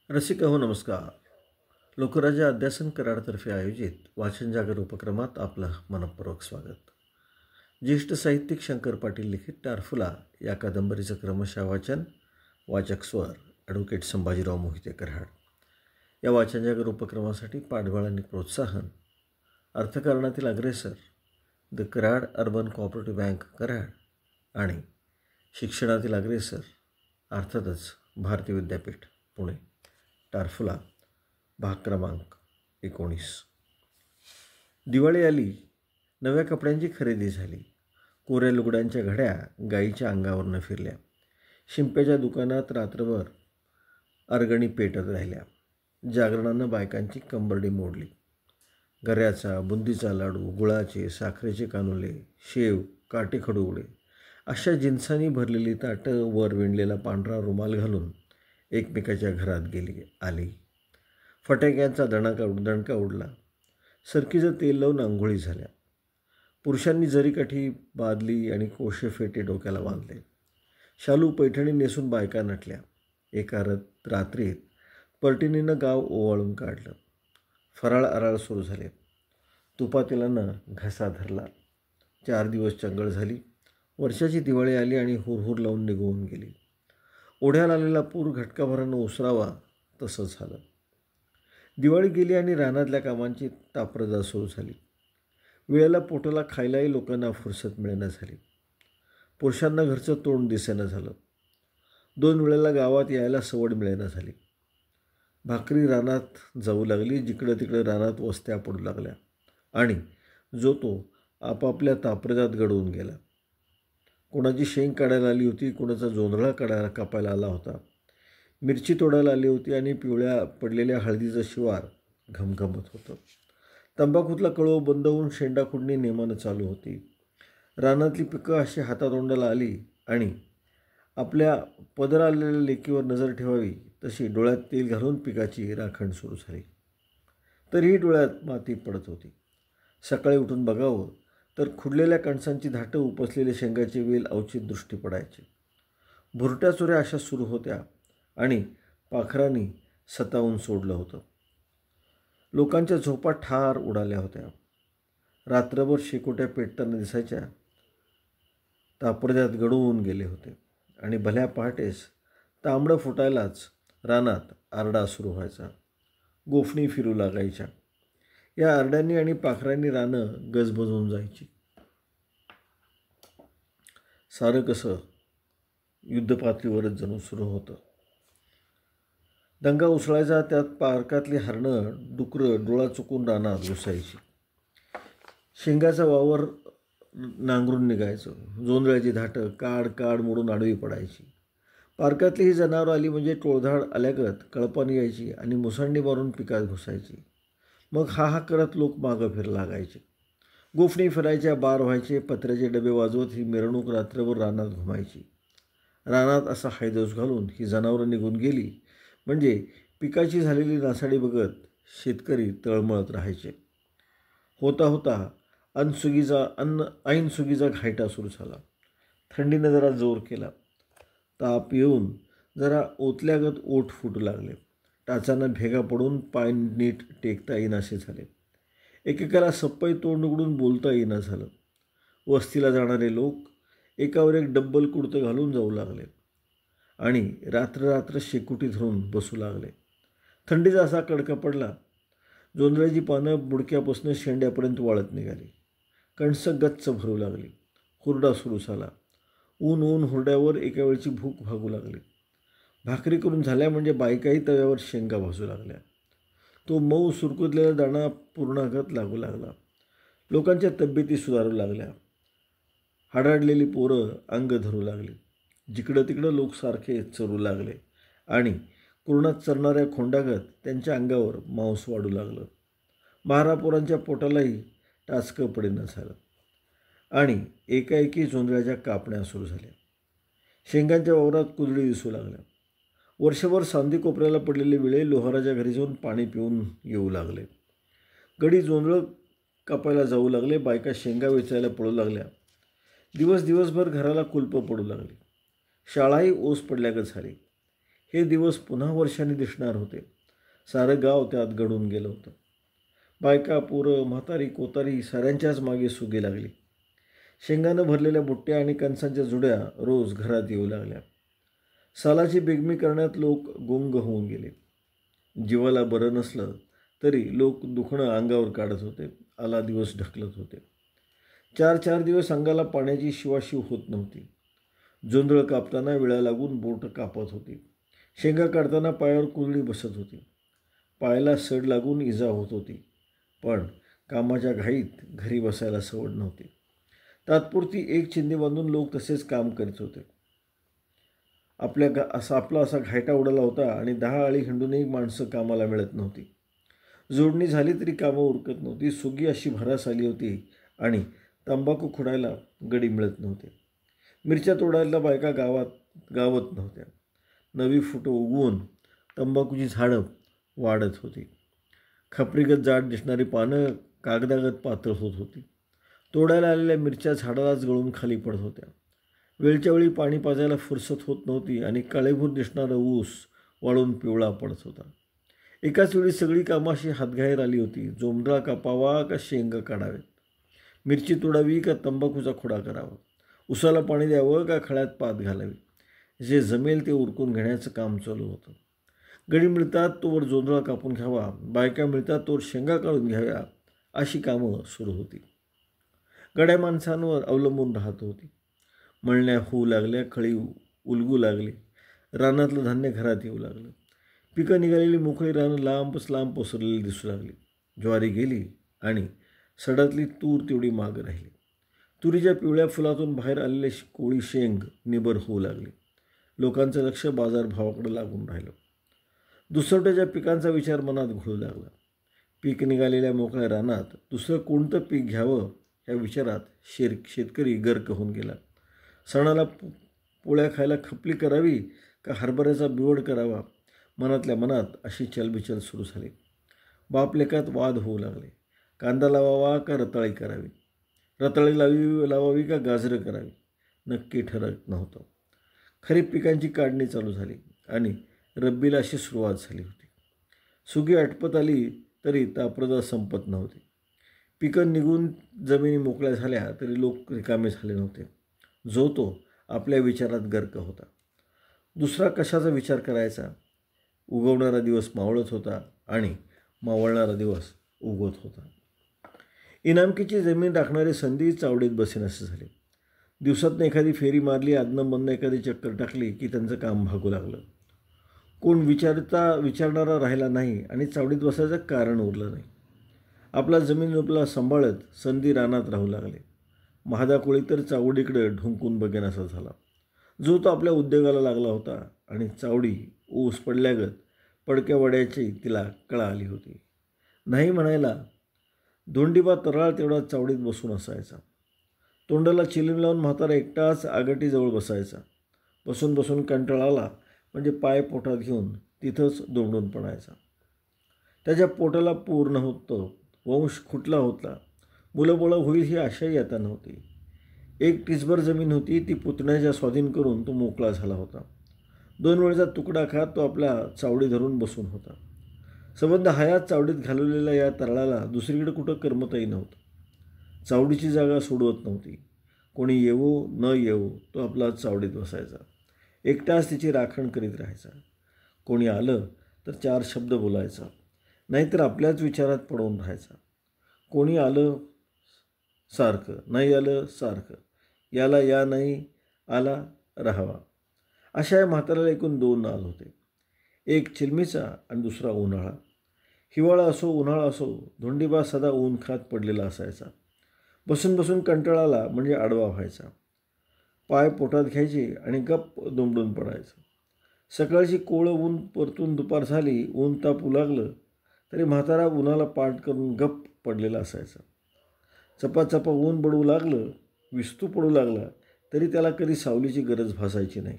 रसिका हो नमस्कार. लोकराज्य अध्यासन कराडतर्फे आयोजित वाचन जागर उपक्रमात आपलं मनपूर्वक स्वागत. ज्येष्ठ साहित्यिक शंकर पाटील लिखित टारफुला या कादंबरीचं क्रमशः वाचन. वाचक स्वर ॲडव्होकेट संभाजीराव मोहिते कराड. या वाचन जागर उपक्रमासाठी पाठबळ आणि प्रोत्साहन अर्थकारणातील अग्रेसर the Karad urban cooperative bank Karad आणि शिक्षणातील अग्रेसर अर्थातच भारती विद्यापीठ पुणे. टारफुला भाग क्रमांक 19. दिवाळी आली. नव्या कपड्यांची खरेदी झाली. कोऱ्या लुगड्यांच्या घड्या गाईच्या अंगावरनं फिरल्या. शिंप्याच्या दुकानात रात्रभर अर्गणी पेटत राहिल्या. जागरणानं बायकांची कंबरडी मोडली. गऱ्याचा, बुंदीचा लाडू, गुळाचे, साखरेचे कानुले, शेव, काटे खडूगडे अशा जिन्सांनी भरलेली ताटं वर विणलेला पांढरा रुमाल घालून एकमेकाच्या घरात आली. फटाक्यांचा दणका उडला. सरकीचं तेल लावून आंघोळी झाल्या. पुरुषांनी जरीकाठी, बादली आणि कोशे फेटे डोक्याला बांधले. शालू पैठणी नेसून बायका नटल्या. एका रात्रीत पर्टिनीनं गाव ओवाळून काढलं. फराळ अराळ सुरू झाले. तुपातेलानं घसा धरला. 4 दिवस चंगळ झाली. वर्षाची दिवाळी आली आणि हुरहुर लावून निघून गेली. ओढ्याला आलेला पूर घटकाभरानं उसरावा तसं झालं. दिवाळी गेली आणि रानातल्या कामांची ताप्रदा सुरू झाली. वेळेला पोटाला खायलाही लोकांना फुरसत मिळेना झाली. पुरुषांना घरचं तोंड दिसेना झालं. 2 वेळेला गावात यायला सवड मिळेना झाली. भाकरी रानात जाऊ लागली. जिकडं तिकडं रानात वस्त्या पडू लागल्या आणि जो तो आपापल्या ताप्रदात गडवून गेला. कोणाची शेंग काढायला आली होती, कोणाचा जोंधळा कापायला आला होता, मिरची तोडायला आली होती आणि पिवळ्या पडलेल्या हळदीचं शिवार घमघमत होतं. तंबाखूतला कळव बंद होऊन शेंडा खुडणी नेमानं चालू होती. रानातली पिकं अशी हातातोंडाला आली आणि आपल्या पदर आलेल्या लेकीवर नजर ठेवावी तशी डोळ्यात तेल घालून पिकाची राखण सुरू झाली. तरीही डोळ्यात माती पडत होती. सकाळी उठून बघावं तर खुडलेल्या कणसांची धाटं, उपसलेले शेंगाचे वेल अवचित दृष्टी पडायचे. भुरट्या चोऱ्या अशा सुरू होत्या आणि पाखरांनी सतावून सोडलं होतं. लोकांच्या झोपा ठार उडाल्या होत्या. रात्रभर शेकोट्या पेटताना दिसायच्या. तापडद्यात गडवून गेले होते आणि भल्या पहाटेस तांबडं फुटायलाच रानात आरडा सुरू व्हायचा. गोफणी फिरू लागायच्या. या आरड्यांनी आणि पाखरांनी रानं गजबजून जायची. सारं कसं युद्धपातळीवरच जणू सुरू होतं. दंगा उसळायचा. त्यात पार्कातली हरणं, डुकरं डोळा चुकून रानात घुसायची. शेंगाचा वावर नांगरून निघायचं. जोंधळ्याची धाटं काड मोडून आडवी पडायची. पार्कातली ही जनावरं आली म्हणजे टोळधाड आल्यागत कळपानी यायची आणि मुसंडी मारून पिकात घुसायची. मग हा करत लोक मागं फिरू लागायचे. गोफणी फिरायच्या, बार व्हायचे. पत्र्याचे डबे वाजवत ही मिरवणूक रात्रभर रानात घुमायची. रानात असा हैदोस घालून ही जनावरं निघून गेली म्हणजे पिकाची झालेली नासाडी बघत शेतकरी तळमळत राहायचे. होता ऐन सुगीचा घायटा सुरू झाला. थंडीनं जरा जोर केला. ताप येऊन जरा ओतल्यागत ओठ फुटू लागले. टाचानं भेगा पडून पाय नीट टेकता येईनासे झाले. एकेकाला सप्पई तोंड उघडून बोलता येईना झालं. वस्तीला जाणारे लोक एकावर एक डब्बल कुडतं घालून जाऊ लागले आणि रात्र शेकोटी धरून बसू लागले. थंडीचा असा कडका पडला. जोंधळ्याची पानं बुडक्यापासून शेंड्यापर्यंत वाळत निघाली. कणसं गच्च भरू लागली. हुरडा सुरू झाला. ऊन हुरड्यावर एका वेळची भूक भागू लागली. भाकरी करून झाल्या म्हणजे बायकाही तव्यावर शेंगा भाजू लागल्या. तो मऊ सुरकुतलेला दाणा पूर्णागत लागू लागला. लोकांच्या तब्येती सुधारू लागल्या. हाडाडलेली पोरं अंग धरू लागली. जिकडं तिकडं लोक सारखे चरू लागले आणि कुरणात चरणाऱ्या खोंडागत त्यांच्या अंगावर मांस वाढू लागलं. महारापोरांच्या पोटालाही टाचकं पडेना झालं आणि एकाएकी जोंधळ्याच्या कापण्या सुरू झाल्या. शेंगांच्या वावरात कुजळी दिसू लागल्या. वर्षभर सांदी कोपऱ्याला पडलेले विळे लोहाराच्या घरी जाऊन पाणी पिऊन येऊ लागले. गडी जोंधळं कापायला जाऊ लागले. बायका शेंगा वेचायला पळू लागल्या. दिवसभर घराला कुलपं पडू लागली. शाळाही ओस पडल्यागत झाली. हे दिवस पुन्हा वर्षांनी दिसणार होते. सारं गाव त्यात गळून गेलं होतं. बायका, पोरं, म्हातारी, कोतारी साऱ्यांच्याच मागे सुगी लागली. शेंगानं भरलेल्या बुट्ट्या आणि कणसांच्या जुड्या रोज घरात येऊ लागल्या. सालाची बेगमी करण्यात लोक गुंग होऊन गेले. जीवाला बरं नसलं तरी लोक दुखणं अंगावर काढत होते. आला दिवस ढकलत होते. 4-4 दिवस अंगाला पाण्याची शिवाशिव होत नव्हती. जोंधळ कापताना विळा लागून बोट कापत होती. शेंगा काढताना पायावर कुरडी बसत होती. पायाला सड लागून इजा होत होती. पण कामाच्या घाईत घरी बसायला सवड नव्हती. तात्पुरती एक चिंधी बांधून लोक तसेच काम करीत होते. आपला असा घायटा उडाला होता आणि 10 आळी हिंडूनही माणसं कामाला मिळत नव्हती. जोडणी झाली तरी कामं उरकत नव्हती. सुगी अशी भरास आली होती आणि तंबाखू खुडायला गडी मिळत नव्हते. मिरच्या तोडायला बायका गावत नव्हत्या. नवी फुटं उगवून तंबाखूची झाडं वाढत होती. खपरीगत जाड दिसणारी पानं कागदागत पातळ होत होती. तोडायला आलेल्या मिरच्या झाडालाच गळून खाली पडत होत्या. वेळच्या वेळी पाणी पाजायला फुरसत होत नव्हती आणि काळेभूर दिसणारा ऊस वाळून पिवळा पडत होता. एकाच वेळी सगळी कामं अशी हातघाईर आली होती. जोमधळा कापावा का शेंगा काढावेत, मिरची तोडावी का तंबाखूचा खुडा करावा, उसाला पाणी द्यावं का खळ्यात पात घालावी, जे जमेल ते उरकून घेण्याचं काम चालू होतं. गडी मिळतात तोवर जोंधळा कापून घ्यावा, बायका मिळतात तोवर शेंगा काढून घ्याव्या, अशी कामं सुरू होती. गड्या माणसांवर अवलंबून राहत होती. मळण्या होऊ लागल्या, खळी उलगू लागली, रानातलं धान्य घरात येऊ लागलं. पिकं निघालेली मोकळी रानं लांब पसरलेली दिसू लागली. ज्वारी गेली आणि सडातली तूर तेवढी मागं राहिली. तुरीच्या पिवळ्या फुलातून बाहेर आलेले कोळी शेंग निबर होऊ लागली. लोकांचं लक्ष बाजारभावाकडे लागून राहिलं. दुसरट्याच्या पिकांचा विचार मनात घोळू लागला. पीक निघालेल्या मोकळ्या रानात दुसरं कोणतं पीक घ्यावं या विचारात शेतकरी गर्क होऊन गेला. सणाला पोळ्या खायला खपली करावी का हरभऱ्याचा बिवड करावा, मनातल्या मनात अशी चलबिचल सुरू झाली. बापलेकात वाद होऊ लागले. कांदा लावावा का रताळी करावी, रताळी लावावी का गाजरं करावी, नक्की ठरत नव्हतं. खरीप पिकांची काढणी चालू झाली आणि रब्बीला अशी सुरुवात झाली होती. सुगी आटपत आली तरी ताप्रदा संपत नव्हती. पिकं निघून जमिनी मोकळ्या झाल्या तरी लोक रिकामे झाले नव्हते. जो तो आपल्या विचारात गर्क होता. दुसरा कशाचा विचार करायचा. उगवणारा दिवस मावळत होता आणि मावळणारा दिवस उगवत होता. इनामकीची जमीन राखणारी संधी चावडीत बसेनासे झाले. दिवसातनं एखादी फेरी मारली, आदनमधनं एखादी चक्कर टाकली की त्यांचं काम भागू लागलं. कोण विचारणारा राहिला नाही आणि चावडीत बसायचं कारण उरलं नाही. आपला जमीन आपला सांभाळत संधी रानात राहू लागले. महादा कोळी तर चावडीकडे ढुंकून बघेनासा झाला. जो तो आपल्या उद्योगाला लागला होता आणि चावडी ऊस पडल्यागत पडक्या वड्याची तिला कळा आली होती. नाही म्हणायला धोंडीबा तराळ तेवढा चावडीत बसून असायचा. तोंडाला चिलीम लावून म्हातारा एकटाच आगटीजवळ बसायचा. बसून बसून कंटाळा आला म्हणजे पाय पोटात घेऊन तिथंच दोंडून पडायचा. त्याच्या पोटाला पूर्ण होतं, वंश खुटला होता, मुलंबळं होईल ही आशाही आता नव्हती. एक टिचभर जमीन होती, ती पुतण्याच्या स्वाधीन करून तो मोकळा झाला होता. 2 वेळचा तुकडा खात तो आपल्या चावडी धरून बसून होता. संबंध हयात चावडीत घालवलेल्या या तराळाला दुसरीकडे कुठं करमतही नव्हतं. चावडीची जागा सोडवत नव्हती. कोणी येवो न येवो तो आपला चावडीत बसायचा. एकटाच तिची राखण करीत राहायचा. कोणी आलं तर 4 शब्द बोलायचा, नाहीतर आपल्याच विचारात पडून राहायचा. कोणी आलं सारखं, नाही आलं सारखं, याला या नाही, आला राहावा. अशा या म्हाताऱ्याला एकूण 2 नाद होते. एक चिलमीचा आणि दुसरा उन्हाळा. हिवाळा असो उन्हाळा असो, धोंडीबा सदा ऊन खात पडलेला असायचा. बसून बसून कंटाळाला म्हणजे आडवा व्हायचा. पाय पोटात घ्यायचे आणि गप्प दुमडून पडायचं. सकाळची कोवळं ऊन परतून दुपार झाली, ऊन तापू लागलं तरी म्हातारा उन्हाला पाठ करून गप्प पडलेला असायचा. चपाचपा ऊन बडवू लागलं, विस्तू पडू लागला तरी त्याला कधी सावलीची गरज भासायची नाही.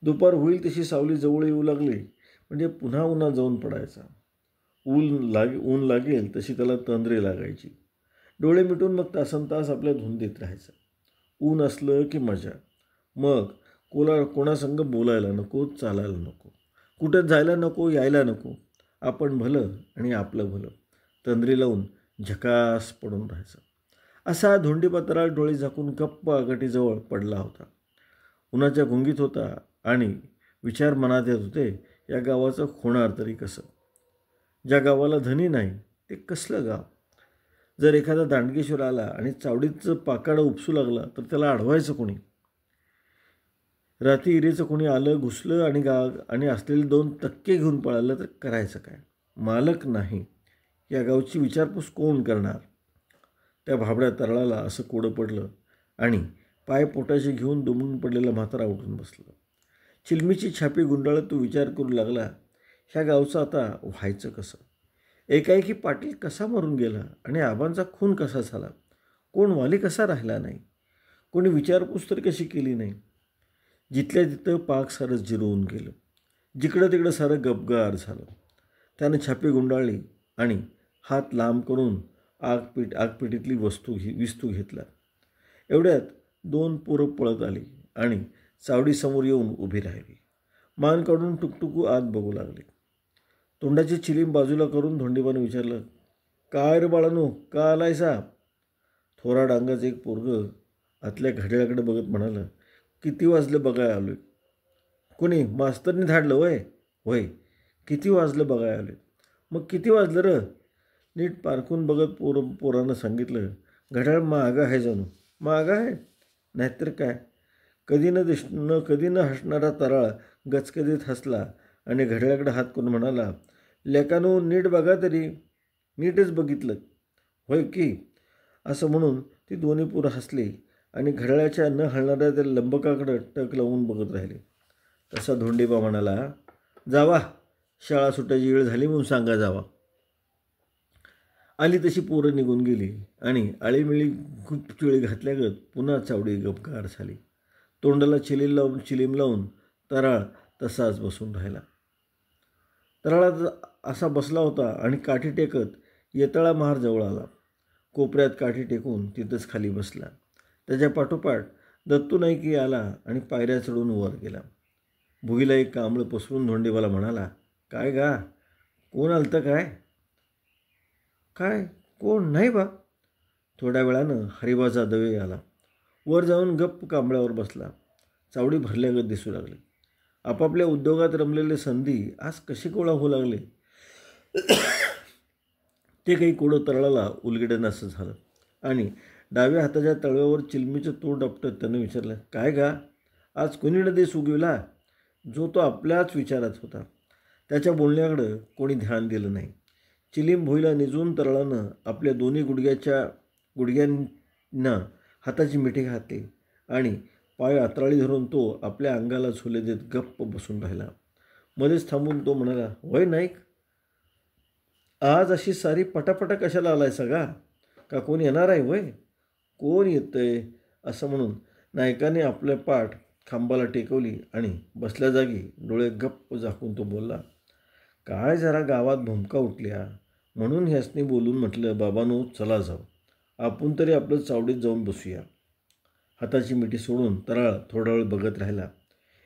दुपार होईल तशी सावली जवळ येऊ लागली म्हणजे पुन्हा उन्हात जाऊन पडायचा. ऊन लागेल तशी त्याला तंद्रे लागायची. डोळे मिटून मग तासनतास आपल्या धुंदीत राहायचं. ऊन असलं की मजा. मग कोणासंग बोलायला नको, चालायला नको, कुठं जायला नको, यायला नको. आपण भलं आणि आपलं भलं तंद्री लावून झकास पडून राहायचं. असा धोंडीपत्राला डोळे झाकून गप्प आगटीजवळ पडला होता. उन्हाच्या गुंगीत होता आणि विचार मनात येत होते, या गावाचं होणार तरी कसं? ज्या गावाला धनी नाही ते कसलं गाव? जर एखादा दांडगेश्वर आला आणि चावडीचं पाकाडं उपसू लागला तर त्याला अडवायचं कोणी? रात्री इरेचं कोणी आलं, घुसलं आणि असलेले 2 तक्के घेऊन पळालं तर करायचं काय? मालक नाही, या गावची विचारपूस कोण करणार? त्या भाबड्या तराळाला असं कोडं पडलं आणि पाय पोटाशी घेऊन दुमून पडलेला म्हातारा उठून बसलं. चिलमीची छापी गुंडाळत तो विचार करू लागला, ह्या गावचं आता व्हायचं कसं? एकाएकी पाटील कसा मरून गेला आणि आबांचा खून कसा झाला? कोण वाली कसा राहिला नाही? कोणी विचारपूस तर कशी केली नाही? जिथल्या तिथं पाक सारं जिरवून गेलं. जिकडं तिकडं सारं गपगार झालं. त्यानं छापी गुंडाळली आणि हात लांब करून आगपेटीतली विस्तू घेतला. एवढ्यात 2 पोरं पळत आली आणि चावडीसमोर येऊन उभी राहिली. मान काढून टुकटुकू आत बघू लागली. तोंडाची चिलीम बाजूला करून धोंडीबानं विचारलं, काय रे बाळानो, का आलायसा? थोरा डांगाचं एक पोरगं आतल्या घड्याळाकडे बघत म्हणालं, किती वाजलं बघाय आलोय. कोणी मास्तरनी धाडलं? होय. किती वाजलं बघाय आलोय. मग किती वाजलं र? नीट पारखून बघत पोरानं सांगितलं, घड्याळ मागं आहे जणू. मागं आहे? नाहीतर काय. कधी न हसणारा तराळ गचकदीत हसला आणि घड्याळाकडे हात करून म्हणाला, लेकानो नीट बघा तरी. नीटच बघितलं. होय की. असं म्हणून ती दोन्ही पोरं हसली आणि घड्याळाच्या न हलणाऱ्या त्या लंबकाकडं टक लावून बघत राहिले. तसा धोंडीबा म्हणाला, जावा, शाळा सुटायची वेळ झाली म्हणून सांगा जावा. आली तशी पोरं निघून गेली आणि आळीमिळी गुपचुळी घातल्यागत पुन्हा चावडी गपगार झाली. तोंडाला चिलीम लावून तराळ तसाच बसून राहिला. तराळात असा बसला होता आणि काठी टेकत येतळा महार जवळ आला. कोपऱ्यात काठी टेकून तिथंच खाली बसला. त्याच्या पाठोपाठ दत्तू नाईकी आला आणि पायऱ्या चढून वर गेला. भुईला एक कांबळं पसरून धोंडीबाला म्हणाला, काय गा, कोण आलतं काय? काय कोण नाही बा. थोड्या वेळानं हरिबाचा दवे आला. वर जाऊन गप्प कांबळ्यावर बसला. चावडी भरल्यागत दिसू लागली. आपापल्या उद्योगात रमलेले संधी आज कसे कोळा होऊ लागले ते काही कोडं तराळाला उलगडेनासं झालं आणि डाव्या हाताच्या तळव्यावर चिलमीचं तोंड आपटत त्यानं विचारलं, काय गा, आज कोणी नदेस उगविला? जो तो आपल्याच विचारात होता. त्याच्या बोलण्याकडं कोणी ध्यान दिलं नाही. चिलीम भुईला निजून तराळानं आपल्या दोन्ही गुडघ्यांना हाताची मिठी घातली आणि पाय आतराळी धरून तो आपल्या अंगाला झोले देत गप्प बसून राहिला. मध्येच थांबून तो म्हणाला, होय नाईक, आज अशी सारी पटापटा कशाला आलाय सगळा? का कोण येणार आहे? होय, कोण येतंय? असं म्हणून नायकाने आपल्या पाठ खांबाला टेकवली आणि बसल्या जागी डोळे गप्प झाकून तो बोलला, काय जरा गावात भूमका उठल्या म्हणून ह्यासनी बोलून म्हटलं, बाबांनो चला जाऊ, आपण तरी आपलं चावडीत जाऊन बसूया. हाताची मिठी सोडून तराळ थोडा वेळ बघत राहिला.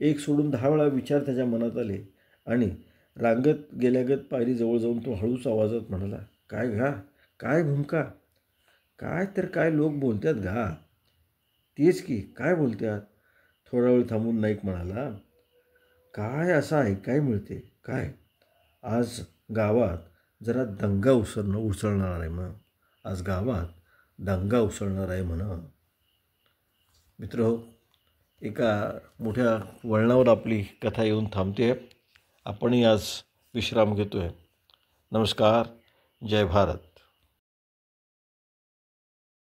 एक सोडून 10 वेळा विचार त्याच्या मनात आले आणि रांगत गेल्यागत पायरी जवळ जाऊन तो हळूच आवाजात म्हणाला, काय घा, काय भूमका? काय तर काय लोक बोलतात घा. तेच की, काय बोलतात? थोडा वेळ थांबून नाईक म्हणाला, काय असं ऐकाय मिळते काय? आज गावात जरा दंगा उसळणार आहे म्हणा. आज गावात दंगा उसळणार आहे म्हणा. मित्रहो, एका मोठ्या वळणावर आपली कथा येऊन थांबते. आपणही आज विश्राम घेतो आहे. नमस्कार. जय भारत.